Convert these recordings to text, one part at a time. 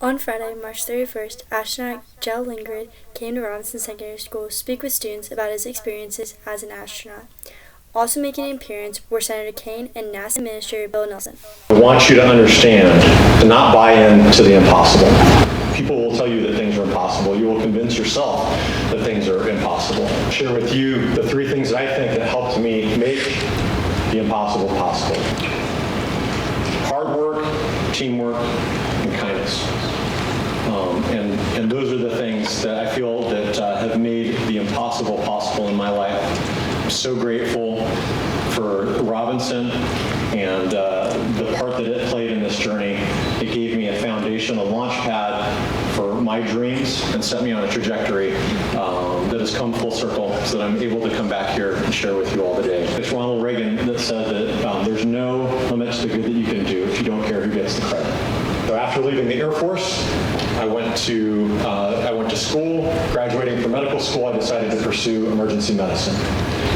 On Friday, March 31st, astronaut Kjell Lindgren came to Robinson Secondary School to speak with students about his experiences as an astronaut. Also making an appearance were Senator Kane and NASA Administrator Bill Nelson. I want you to understand, to not buy into the impossible. People will tell you that things are impossible. You will convince yourself that things are impossible. I'll share with you the three things that I think that helped me make the impossible possible. Hard work, teamwork, and kindness. And those are the things that I feel that have made the impossible possible in my life. I'm so grateful for Robinson and the part that it played in this journey. It gave me a foundation, a launch pad for my dreams, and set me on a trajectory that has come full circle so that I'm able to come back here and share with you all today. It's Ronald Reagan that said that there's no limit to the good that you can do if you don't care who gets the credit. So after leaving the Air Force, I went to school. Graduating from medical school, I decided to pursue emergency medicine.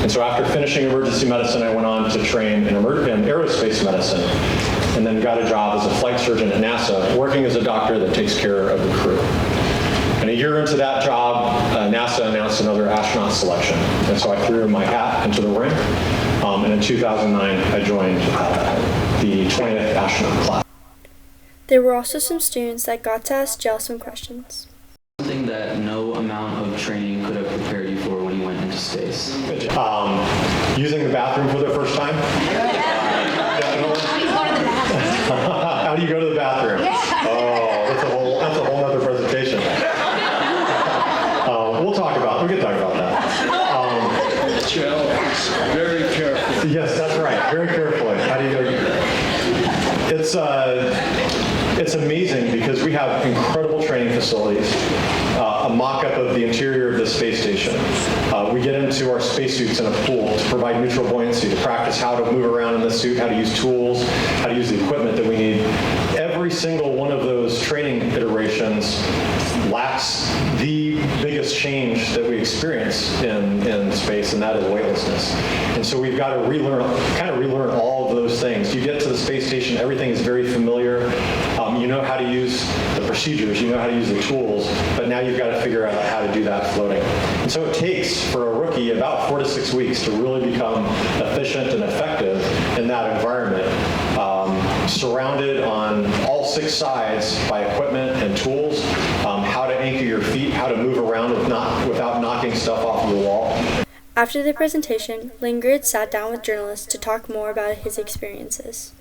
And so after finishing emergency medicine, I went on to train in aerospace medicine, and then got a job as a flight surgeon at NASA, working as a doctor that takes care of the crew. And a year into that job, NASA announced another astronaut selection. And so I threw my hat into the ring. And in 2009, I joined the 20th astronaut class. There were also some students that got to ask Kjell some questions. Something that no amount of training could have prepared you for when you went into space. Using the bathroom for the first time? How do you go to the bathroom? Oh, that's a whole other presentation. We can talk about that. Very careful. Yes, that's right. Very carefully. How do you go? It's amazing because we have incredible training facilities. A mock-up of the interior of the space station. We get into our spacesuits in a pool to provide neutral buoyancy, to practice how to move around in the suit, how to use tools, how to use the equipment that we need. Every single one of those training iterations lacks the biggest change that we experience in space, and that is weightlessness. And so we've got to relearn all of those things. You get to the space station, everything is very familiar. You know how to use the procedures, you know how to use the tools, but now you've got to figure out how to do that floating. And so it takes, for a rookie, about 4 to 6 weeks to really become efficient and effective in that environment, surrounded on all 6 sides by equipment and tools, how to anchor your feet, how to move around without knocking stuff off the wall. After the presentation, Lindgren sat down with journalists to talk more about his experiences.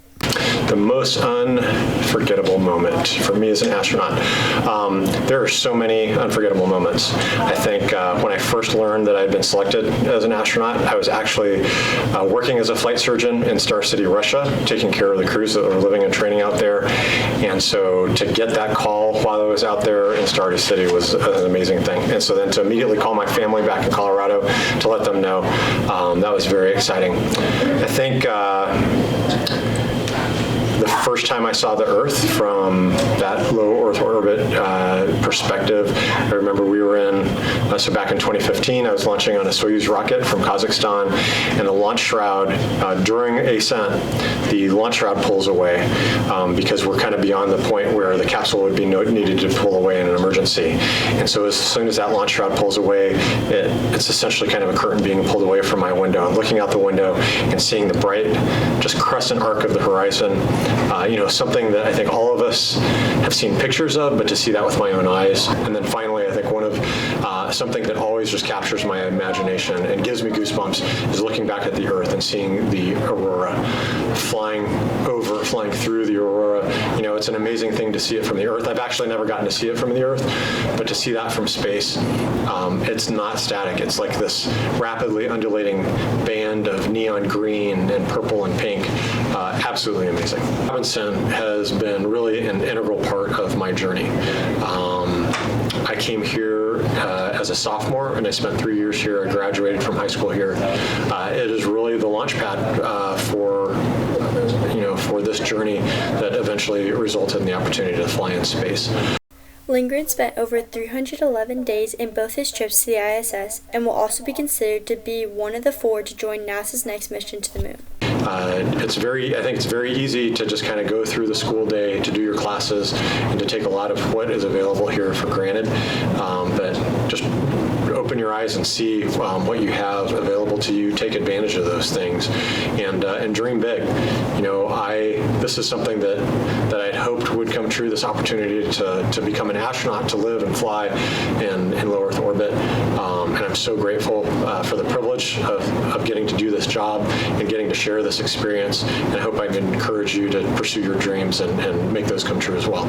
The most unforgettable moment for me as an astronaut. There are so many unforgettable moments. I think when I first learned that I had been selected as an astronaut, I was actually working as a flight surgeon in Star City, Russia, taking care of the crews that were living and training out there. And so to get that call while I was out there in Star City was an amazing thing. And so then to immediately call my family back in Colorado to let them know, that was very exciting. I think the first time I saw the Earth from that low Earth orbit perspective, I remember we were so back in 2015, I was launching on a Soyuz rocket from Kazakhstan, and the launch shroud, during ascent, the launch shroud pulls away because we're kind of beyond the point where the capsule would be needed to pull away in an emergency. And so as soon as that launch shroud pulls away, it's essentially kind of a curtain being pulled away from my window. I'm looking out the window and seeing the bright, just crescent arc of the horizon. Something that I think all of us have seen pictures of, but to see that with my own eyes. And then finally, I think one of something that always just captures my imagination and gives me goosebumps is looking back at the Earth and seeing the aurora flying through the aurora. It's an amazing thing to see it from the Earth. I've actually never gotten to see it from the Earth, but to see that from space, it's not static. It's like this rapidly undulating band of neon green and purple and pink. Absolutely amazing. Robinson has been really an integral part of my journey. I came here as a sophomore, and I spent 3 years here. I graduated from high school here. It is really the launch pad for this journey that eventually resulted in the opportunity to fly in space. Lindgren spent over 311 days in both his trips to the ISS and will also be considered to be one of the 4 to join NASA's next mission to the moon. I think it's very easy to just kind of go through the school day, to do your classes, and to take a lot of what is available here for granted. But just open your eyes and see what you have available to you. Take advantage of those things, and dream big. This is something that I'd hoped would come true. This opportunity to become an astronaut, to live and fly in low Earth orbit, and I'm so grateful for the privilege of getting to do this job and getting to share this experience. And I hope I can encourage you to pursue your dreams and make those come true as well.